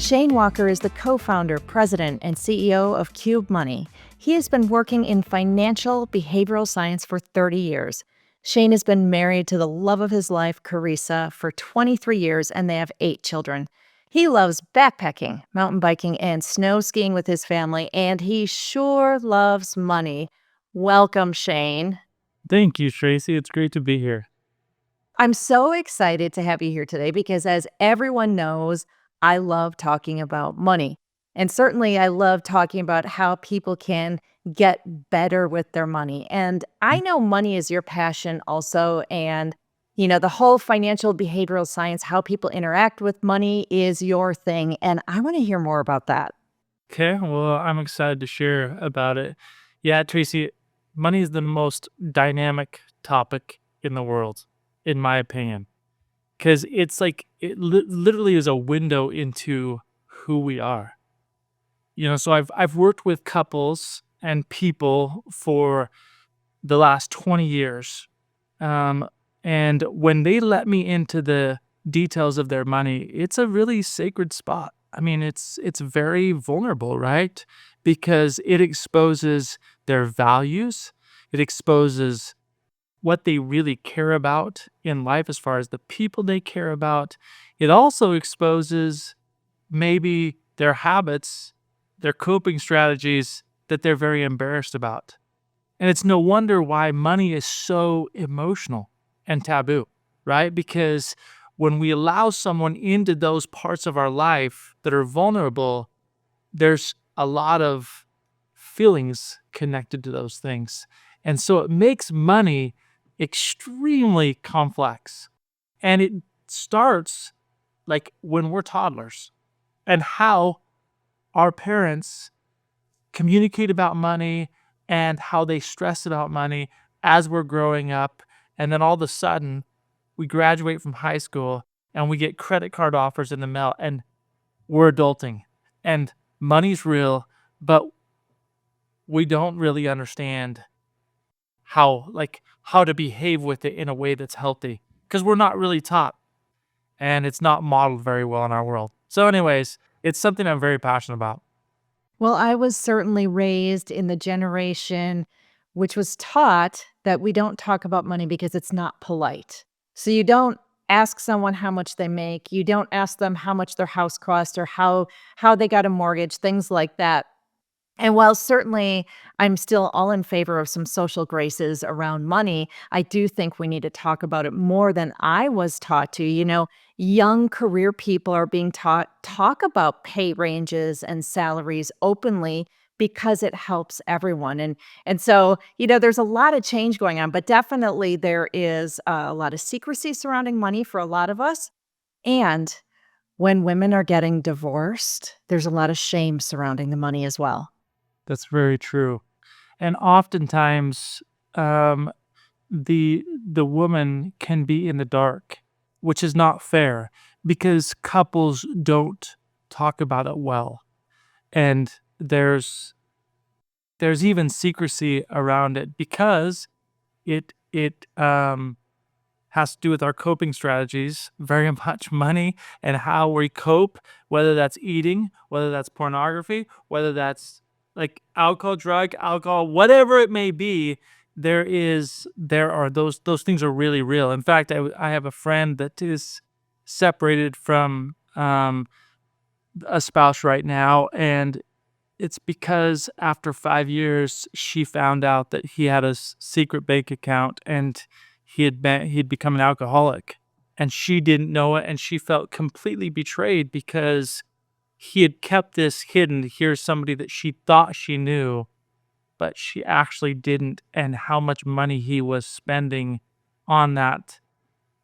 Shane Walker is the co-founder, president, and CEO of Qube Money. He has been working in financial behavioral science for 30 years. Shane has been married to the love of his life, Carissa, for 23 years, and they have 8 children. He loves backpacking, mountain biking, and snow skiing with his family, and he sure loves money. Welcome, Shane. Thank you, Tracy. It's great to be here. I'm so excited to have you here today because, as everyone knows, I love talking about money. And certainly, I love talking about how people can get better with their money. And I know money is your passion also. And, the whole financial behavioral science, how people interact with money is your thing. And I want to hear more about that. Okay, well, I'm excited to share about it. Yeah, Tracy, money is the most dynamic topic in the world, in my opinion, because it's like literally is a window into who we are. So I've worked with couples and people for the last 20 years. Um, and when they let me into the details of their money, it's a really sacred spot. I mean, it's very vulnerable, right? Because it exposes their values, it exposes what they really care about in life as far as the people they care about. It also exposes maybe their habits, their coping strategies that they're very embarrassed about. And it's no wonder why money is so emotional and taboo, right? Because when we allow someone into those parts of our life that are vulnerable, there's a lot of feelings connected to those things. And so it makes money extremely complex. And it starts like when we're toddlers and how our parents communicate about money and how they stress about money as we're growing up. And then all of a sudden, we graduate from high school and we get credit card offers in the mail and we're adulting. And money's real, but we don't really understand how to behave with it in a way that's healthy because we're not really taught and it's not modeled very well in our world. So anyways, it's something I'm very passionate about. Well, I was certainly raised in the generation which was taught that we don't talk about money because it's not polite. So you don't ask someone how much they make. You don't ask them how much their house cost or how they got a mortgage, things like that. And while certainly I'm still all in favor of some social graces around money, I do think we need to talk about it more than I was taught to. Young career people are being taught talk about pay ranges and salaries openly because it helps everyone. And so, there's a lot of change going on, but definitely there is a lot of secrecy surrounding money for a lot of us. And when women are getting divorced, there's a lot of shame surrounding the money as well. That's very true. And oftentimes, um, the woman can be in the dark, which is not fair because couples don't talk about it well. And there's even secrecy around it because it has to do with our coping strategies, very much money and how we cope, whether that's eating, whether that's pornography, whether that's like alcohol, whatever it may be. There are those things are really real. In fact, I have a friend that is separated from a spouse right now, and it's because after 5 years, she found out that he had a secret bank account and he'd become an alcoholic, and she didn't know it, and she felt completely betrayed because he had kept this hidden. Here's somebody that she thought she knew, but she actually didn't, and how much money he was spending on that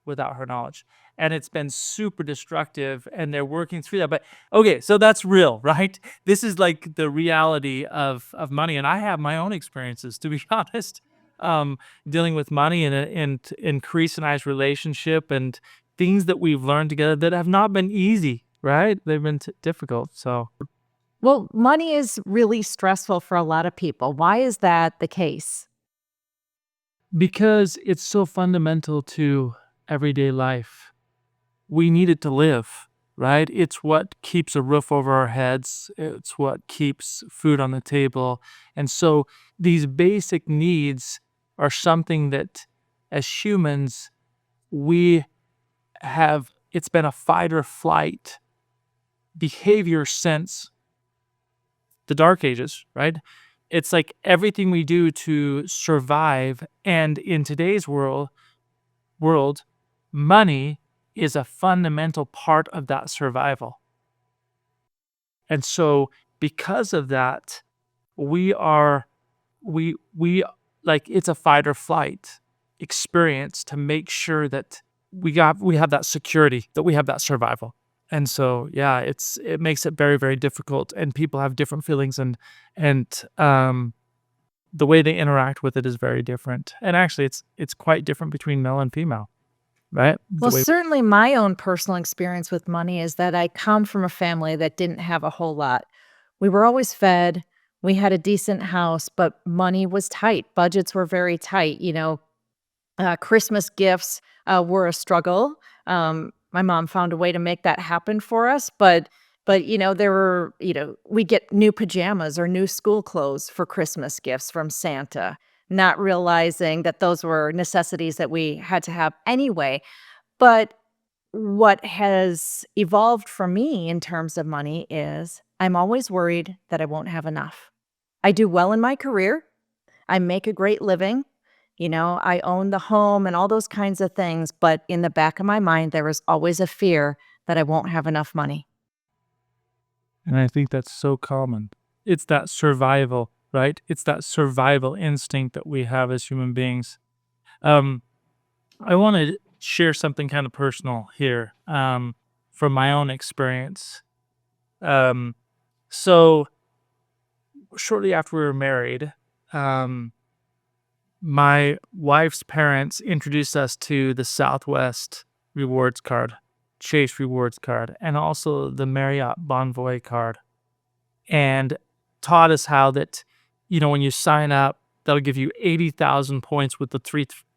without her knowledge. And it's been super destructive and they're working through that. But okay, so that's real, right? This is like the reality of money. And I have my own experiences, to be honest, um, dealing with money and Chris and I's relationship and things that we've learned together that have not been easy, right? They've been difficult. So Well, money is really stressful for a lot of people. Why is that the case? because it's so fundamental to everyday life, we need it to live, right? It's what keeps a roof over our heads, it's what keeps food on the table. And so these basic needs are something that as humans, we have, it's been a fight or flight behavior since the dark ages, right? It's like everything we do to survive. And in today's world, money is a fundamental part of that survival. And so because of that, we are we like it's a fight or flight experience to make sure that we have that security, that we have that survival. And so yeah, it makes it very, very difficult, and people have different feelings, and the way they interact with it is very different. And actually it's quite different between male and female, right? The Well, way certainly my own personal experience with money is that I come from a family that didn't have a whole lot. We were always fed, we had a decent house, but money was tight. Budgets were very tight. Christmas gifts were a struggle. My mom found a way to make that happen for us, but there were we get new pajamas or new school clothes for Christmas gifts from Santa, not realizing that those were necessities that we had to have anyway. But what has evolved for me in terms of money is I'm always worried that I won't have enough. I do well in my career. I make a great living. I own the home and all those kinds of things. But in the back of my mind, there is always a fear that I won't have enough money. And I think that's so common. It's that survival, right? It's that survival instinct that we have as human beings. Um, I want to share something kind of personal here, from my own experience. Um, so shortly after we were married, um, my wife's parents introduced us to the Southwest rewards card, Chase rewards card, and also the Marriott Bonvoy card, and taught us how that, when you sign up, that'll give you 80,000 points with the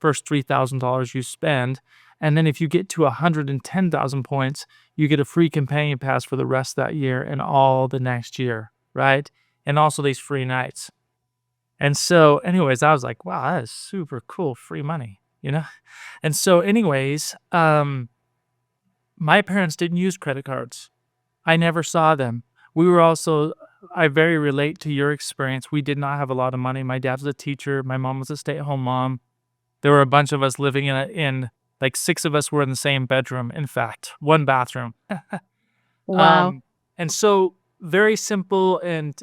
first $3,000 you spend. And then if you get to 110,000 points, you get a free companion pass for the rest of that year and all the next year, right? And also these free nights. And so, anyways, I was like, wow, that is super cool, free money. And so, anyways, my parents didn't use credit cards. I never saw them. We were also, I very relate to your experience. We did not have a lot of money. My dad was a teacher. My mom was a stay-at-home mom. There were a bunch of us living in like 6 of us were in the same bedroom. In fact, 1 bathroom. Wow. Um, and so very simple, and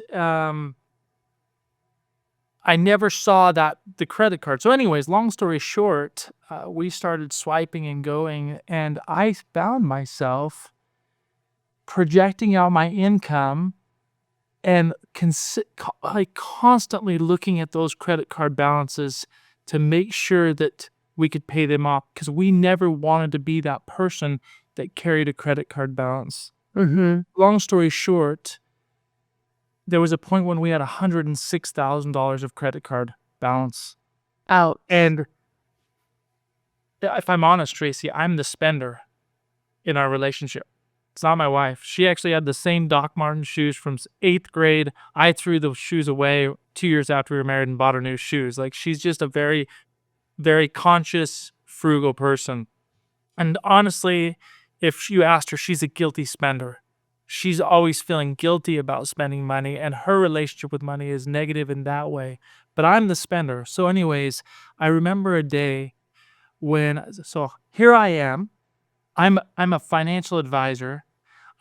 I never saw the credit card. So anyways, long story short, we started swiping and going, and I found myself projecting out my income and like constantly looking at those credit card balances to make sure that we could pay them off, because we never wanted to be that person that carried a credit card balance. Mhm. Long story short, there was a point when we had $106,000 of credit card balance. Ouch. And if I'm honest, Tracy, I'm the spender in our relationship. It's not my wife. She actually had the same Doc Martens shoes from 8th grade. I threw those shoes away 2 years after we were married and bought her new shoes. Like, she's just a very, very conscious, frugal person. And honestly, if you asked her, she's a guilty spender. She's always feeling guilty about spending money, and her relationship with money is negative in that way. But I'm the spender. So, anyways, I remember a day so here I am. I'm a financial advisor.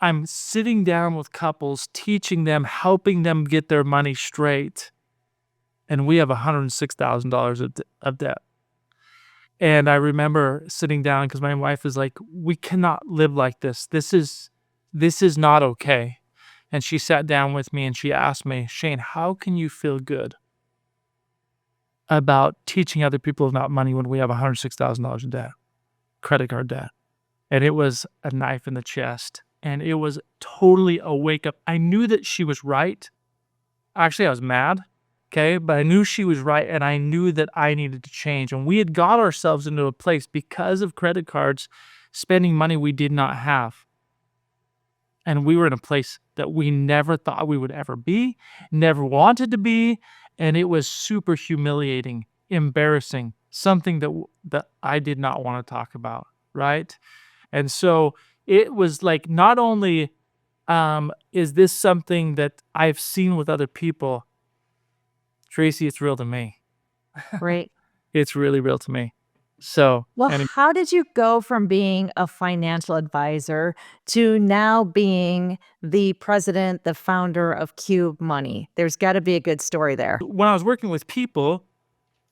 I'm sitting down with couples, teaching them, helping them get their money straight, and we have $106,000 of debt. And I remember sitting down because my wife is like, "We cannot live like this. This is not okay." And she sat down with me and she asked me, "Shane, how can you feel good about teaching other people about money when we have $106,000 in debt, credit card debt?" And it was a knife in the chest. And it was totally a wake up. I knew that she was right. Actually, I was mad. Okay. But I knew she was right. And I knew that I needed to change. And we had got ourselves into a place because of credit cards, spending money we did not have. And we were in a place that we never thought we would ever be, never wanted to be, and it was super humiliating, embarrassing, something that I did not want to talk about, right? And so it was like, not only is this something that I've seen with other people, Tracy, it's real to me. Right. It's really real to me. So, Well, and how did you go from being a financial advisor to now being the president, the founder of Qube Money? There's got to be a good story there. when I was working with people,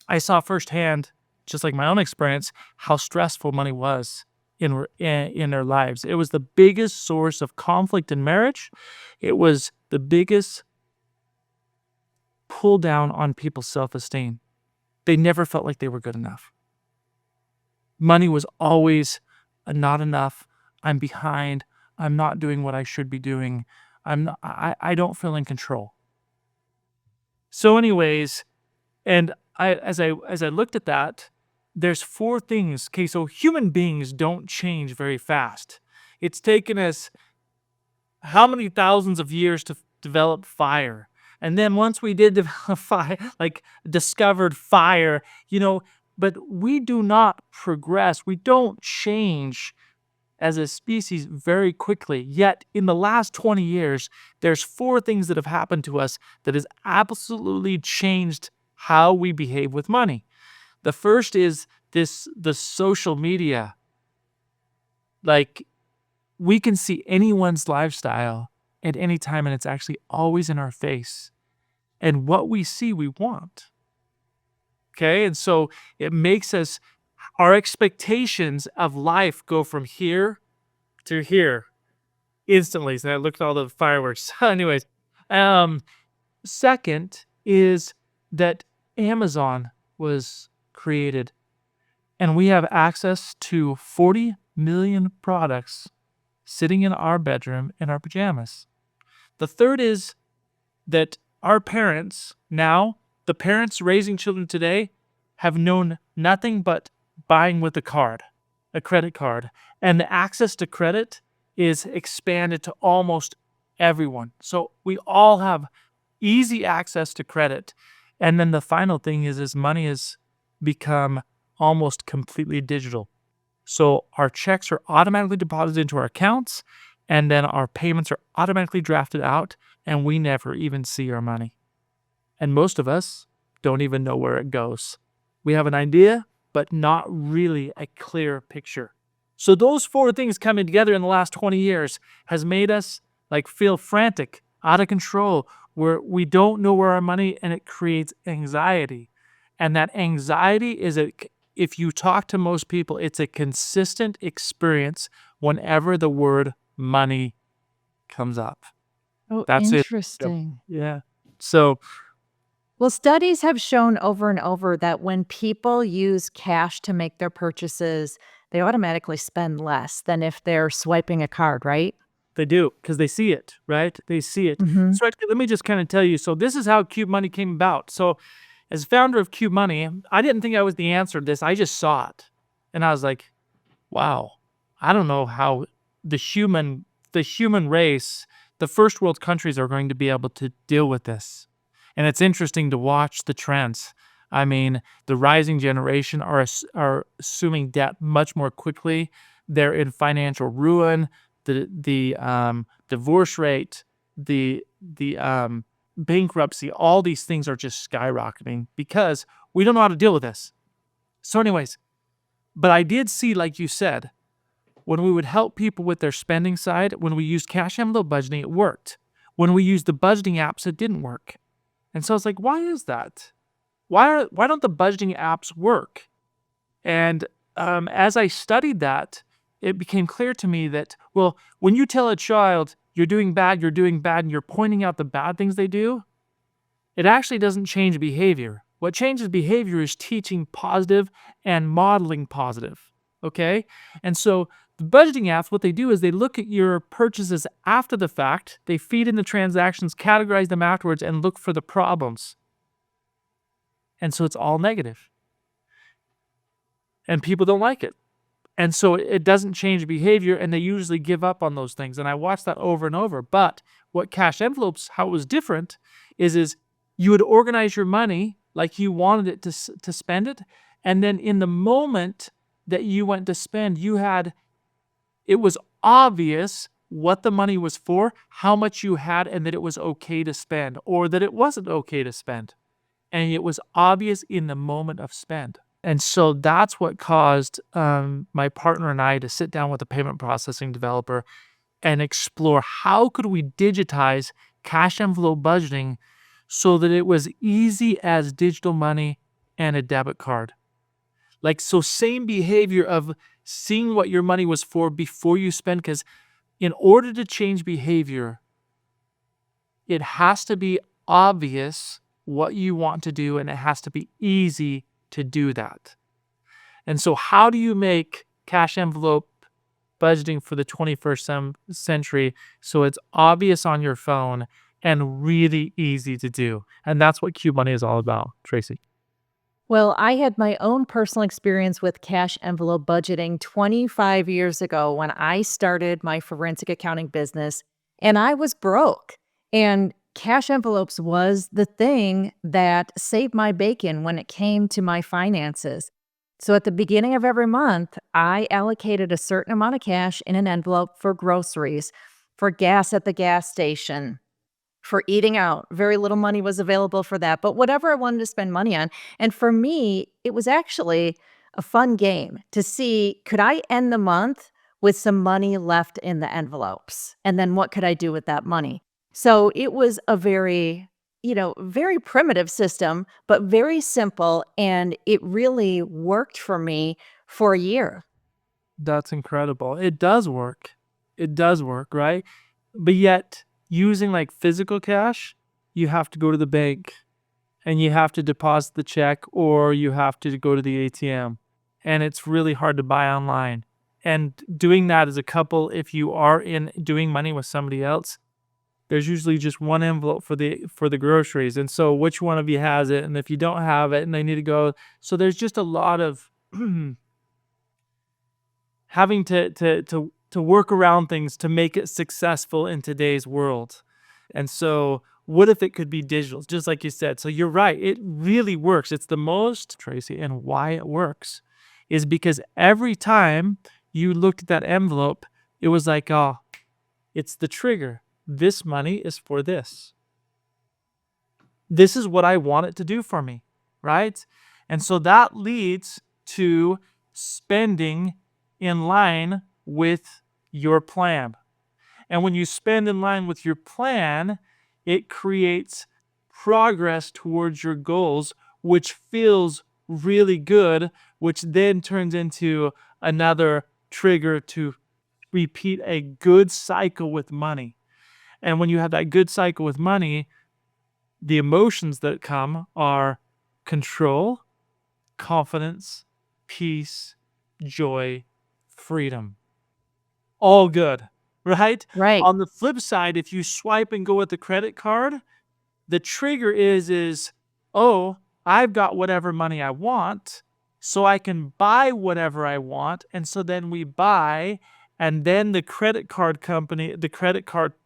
I saw firsthand, just like my own experience, how stressful money was in their lives. It was the biggest source of conflict in marriage. It was the biggest pull down on people's self-esteem. They never felt like they were good enough. Money was always not enough. I'm behind. I'm not doing what I should be doing. I don't feel in control. So anyways, and as I looked at that, there's 4 things. Okay, so human beings don't change very fast. It's taken us how many thousands of years to develop fire? And then once we did develop fire, like discovered fire, but we do not progress. We don't change as a species very quickly. Yet in the last 20 years, there's 4 things that have happened to us that has absolutely changed how we behave with money. The first is the social media. Like, we can see anyone's lifestyle at any time, and it's actually always in our face. And what we see, we want. Okay, and so it makes our expectations of life go from here to here instantly. So I looked at all the fireworks. Anyways, second is that Amazon was created, and we have access to 40 million products sitting in our bedroom in our pajamas. The third is that our parents, now, the parents raising children today, have known nothing but buying with a credit card. And the access to credit is expanded to almost everyone. So we all have easy access to credit. And then the final thing is money has become almost completely digital. So our checks are automatically deposited into our accounts, and then our payments are automatically drafted out, and we never even see our money. And most of us don't even know where it goes. We have an idea, but not really a clear picture. So those 4 things coming together in the last 20 years has made us feel frantic, out of control, where we don't know where our money, and it creates anxiety. And that anxiety is if you talk to most people, it's a consistent experience whenever the word money comes up. Oh, That's it. Yep. interesting. Yeah. So, Well, studies have shown over and over that when people use cash to make their purchases, they automatically spend less than if they're swiping a card, right? they do, because they see it, right? They see it. Mhm. So actually, let me just kind of tell you. So this is how Qube Money came about. So as founder of Qube Money, I didn't think I was the answer to this. I just saw it. And I was like, wow, I don't know how the human race, the first world countries are going to be able to deal with this. And it's interesting to watch the trends. I mean, the rising generation are assuming debt much more quickly. They're in financial ruin. The divorce rate, the bankruptcy, all these things are just skyrocketing because we don't know how to deal with this. So, anyways, but I did see, like you said, when we would help people with their spending side, when we used cash envelope budgeting, it worked. When we used the budgeting apps, it didn't work. And so I was like, why is that? Why don't the budgeting apps work? And as I studied that, it became clear to me that, well, when you tell a child you're doing bad, and you're pointing out the bad things they do, it actually doesn't change behavior. What changes behavior is teaching positive and modeling positive, okay? And so the budgeting apps, what they do is they look at your purchases after the fact, they feed in the transactions, categorize them afterwards, and look for the problems. And so it's all negative. And people don't like it. And so it doesn't change behavior, and they usually give up on those things. And I watched that over and over. But what cash envelopes, how it was different is you would organize your money like you wanted it to spend it. And then in the moment that you went to spend, it was obvious what the money was for, how much you had, and that it was okay to spend or that it wasn't okay to spend. And it was obvious in the moment of spend. And so that's what caused my partner and I to sit down with a payment processing developer and explore how could we digitize cash envelope budgeting so that it was easy as digital money and a debit card. Like, so same behavior of seeing what your money was for before you spend, because in order to change behavior, it has to be obvious what you want to do, and it has to be easy to do that. And so how do you make cash envelope budgeting for the 21st century so it's obvious on your phone and really easy to do? And that's what Qube Money is all about, Tracy. Well, I had my own personal experience with cash envelope budgeting 25 years ago when I started my forensic accounting business, and I was broke. And cash envelopes was the thing that saved my bacon when it came to my finances. So at the beginning of every month, I allocated a certain amount of cash in an envelope for groceries, for gas at the gas station, for eating out. Very little money was available for that, but whatever I wanted to spend money on. And for me, it was actually a fun game to see, could I end the month with some money left in the envelopes? And then what could I do with that money? So it was a very primitive system, but very simple. And it really worked for me for a year. That's incredible. It does work. It does work, right? But yet, using like physical cash, you have to go to the bank and you have to deposit the check or you have to go to the ATM. And it's really hard to buy online. And doing that as a couple, if you are in doing money with somebody else, there's usually just one envelope for the groceries. And so which one of you has it? And if you don't have it and they need to go, so there's just a lot of having to work around things to make it successful in today's world. And so what if it could be digital, just like you said? So you're right, it really works. It's the most, Tracy, and why it works is because every time you looked at that envelope, it was like, oh, it's the trigger. This money is for this. This is what I want it to do for me, right? And so that leads to spending in line with your plan. And when you spend in line with your plan, it creates progress towards your goals, which feels really good, which then turns into another trigger to repeat a good cycle with money. And when you have that good cycle with money, the emotions that come are control, confidence, peace, joy, freedom. All good, right? Right. On the flip side, if you swipe and go with the credit card, the trigger is, oh, I've got whatever money I want, so I can buy whatever I want. And so then we buy, and then the credit card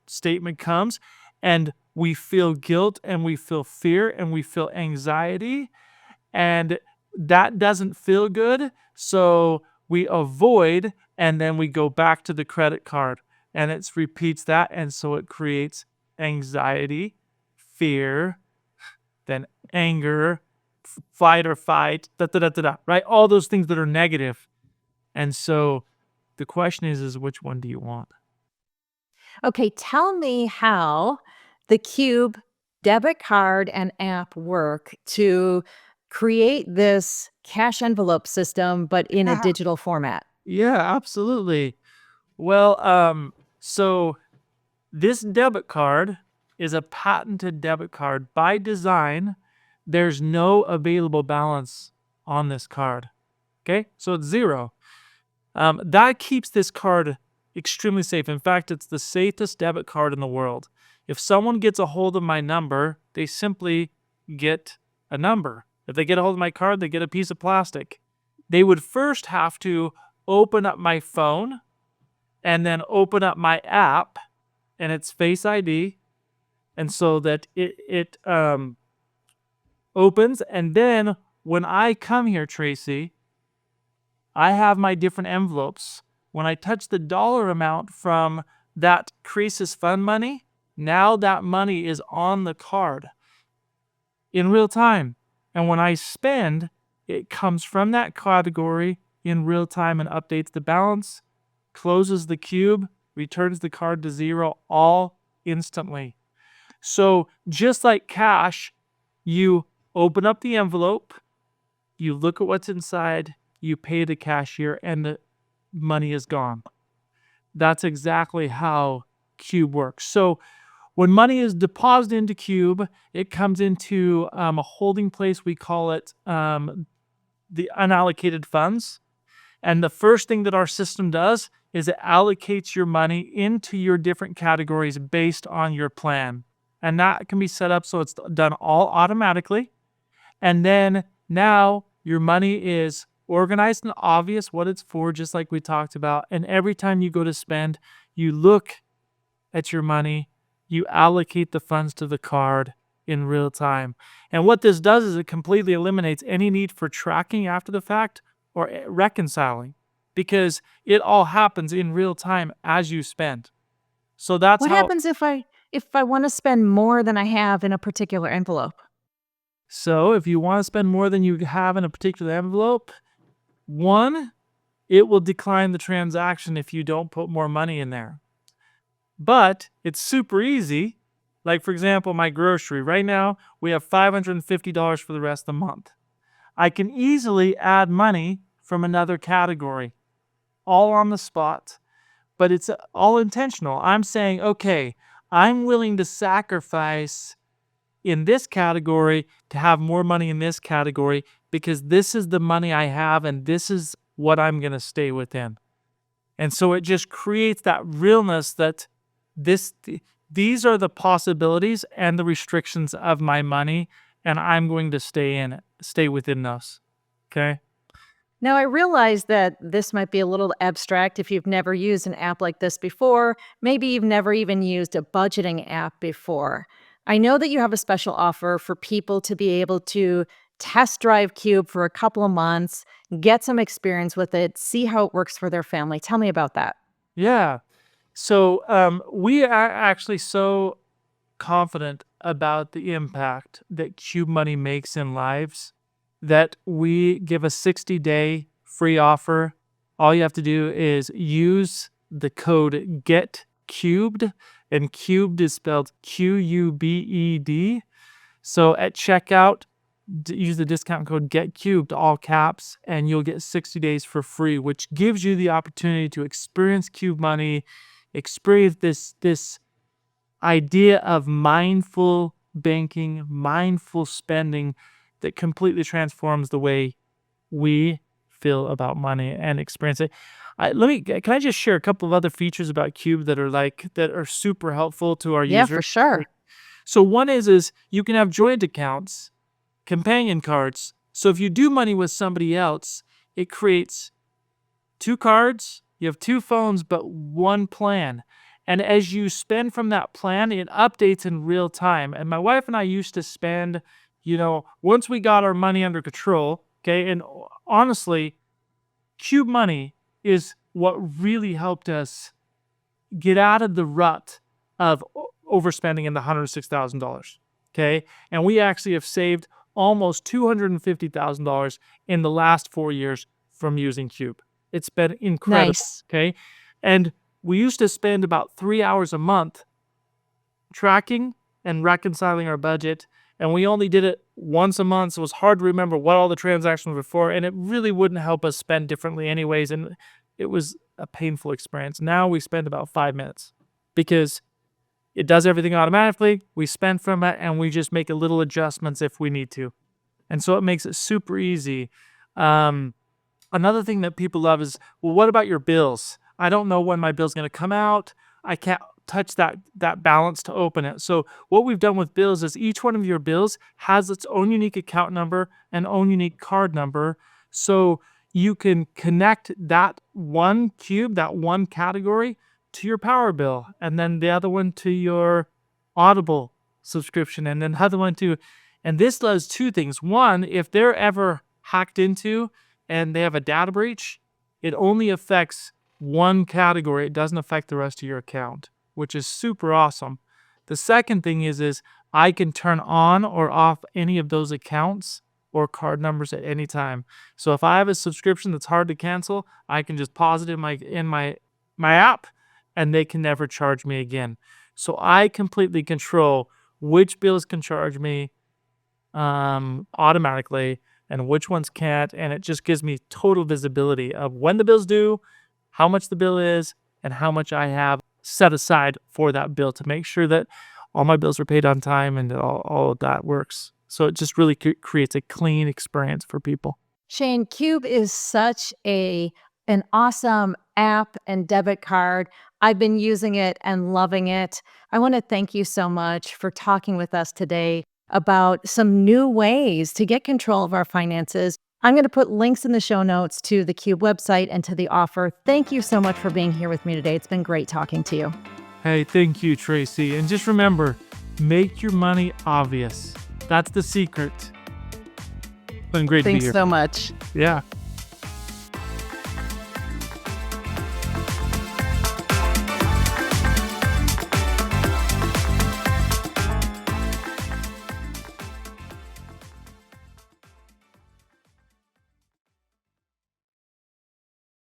statement comes, and we feel guilt, and we feel fear, and we feel anxiety, and that doesn't feel good. So we avoid, and then we go back to the credit card, and it repeats that. And so it creates anxiety, fear, then anger, flight or fight, right? All those things that are negative. And so the question is which one do you want? Okay, tell me how the Cube debit card and app work to create this cash envelope system, but in a Yeah, digital format. yeah, absolutely. Well, so this debit card is a patented debit card. By design, there's no available balance on this card. Okay, so it's zero. That keeps this card extremely safe. In fact, it's the safest debit card in the world. If someone gets a hold of my number, they simply get a number. If they get a hold of my card, they get a piece of plastic. They would first have to open up my phone and then open up my app, and it's Face ID, and so that it opens, and then when I come here, Tracy, I have my different envelopes. When I touch the dollar amount from that Creases Fund money, now that money is on the card in real time. And when I spend, it comes from that category in real time and updates the balance, closes the cube, returns the card to zero, all instantly. So just like cash, you open up the envelope, you look at what's inside, you pay the cashier, and the money is gone. That's exactly how Qube works. So when money is deposited into Qube, it comes into a holding place. We call it the unallocated funds. And the first thing that our system does is it allocates your money into your different categories based on your plan. And that can be set up so it's done all automatically. And then now your money is organized and obvious what it's for, just like we talked about. And every time you go to spend, you look at your money, you allocate the funds to the card in real time. And what this does is it completely eliminates any need for tracking after the fact or reconciling, because it all happens in real time as you spend. So that's What how. happens if I want to spend more than I have in a particular envelope? So if you want to spend more than you have in a particular envelope, one, it will decline the transaction if you don't put more money in there. But it's super easy. Like, for example, my grocery. Right now, we have $550 for the rest of the month. I can easily add money from another category, all on the spot, but it's all intentional. I'm saying, okay, I'm willing to sacrifice in this category to have more money in this category because this is the money I have and this is what I'm going to stay within. And so it just creates that realness that these are the possibilities and the restrictions of my money, and I'm going to stay within those. Okay? Now, I realize that this might be a little abstract if you've never used an app like this before. Maybe you've never even used a budgeting app before. I know that you have a special offer for people to be able to test drive Qube for a couple of months, get some experience with it, see how it works for their family. Tell me about that. Yeah. So we are actually so confident about the impact that Qube Money makes in lives that we give a 60-day free offer. All you have to do is use the code GETCubed, and cubed is spelled QUBED. So at checkout, use the discount code GETCubed, all caps, and you'll get 60 days for free, which gives you the opportunity to experience Qube Money, experience this idea of mindful banking, mindful spending that completely transforms the way we feel about money and experience it. Can I just share a couple of other features about Qube that are super helpful to our Yeah, users? for sure. So one is you can have joint accounts, companion cards. So if you do money with somebody else, it creates two cards, you have two phones, but one plan. And as you spend from that plan, it updates in real time. And my wife and I used to spend, once we got our money under control, okay, and honestly, Qube Money is what really helped us get out of the rut of overspending in the $106,000, okay? And we actually have saved almost $250,000 in the last 4 years from using Qube. It's been incredible, Nice. okay? And we used to spend about 3 hours a month tracking and reconciling our budget, and we only did it once a month, so it was hard to remember what all the transactions were for, and it really wouldn't help us spend differently anyways, and it was a painful experience. Now we spend about 5 minutes because it does everything automatically. We spend from it, and we just make a little adjustments if we need to. And so it makes it super easy. Another thing that people love is, well, what about your bills? I don't know when my bill's going to come out. I can't touch that balance to open it. So what we've done with bills is each one of your bills has its own unique account number and own unique card number. So you can connect that one cube, that one category to your power bill, and then the other one to your Audible subscription, and then the other one to, and this does two things. One, if they're ever hacked into and they have a data breach, it only affects one category. It doesn't affect the rest of your account, which is super awesome. The second thing is I can turn on or off any of those accounts or card numbers at any time. So if I have a subscription that's hard to cancel, I can just pause it in my app, and they can never charge me again. So I completely control which bills can charge me automatically and which ones can't, and it just gives me total visibility of when the bill's due, how much the bill is, and how much I have set aside for that bill to make sure that all my bills are paid on time and all of that works. So it just really creates a clean experience for people. Shane, Qube is such an awesome app and debit card. I've been using it and loving it. I want to thank you so much for talking with us today about some new ways to get control of our finances. I'm going to put links in the show notes to the Qube website and to the offer. Thank you so much for being here with me today. It's been great talking to you. Hey, thank you, Tracy. And just remember, make your money obvious. That's the secret. It's been great to be Thanks here. so much. Yeah.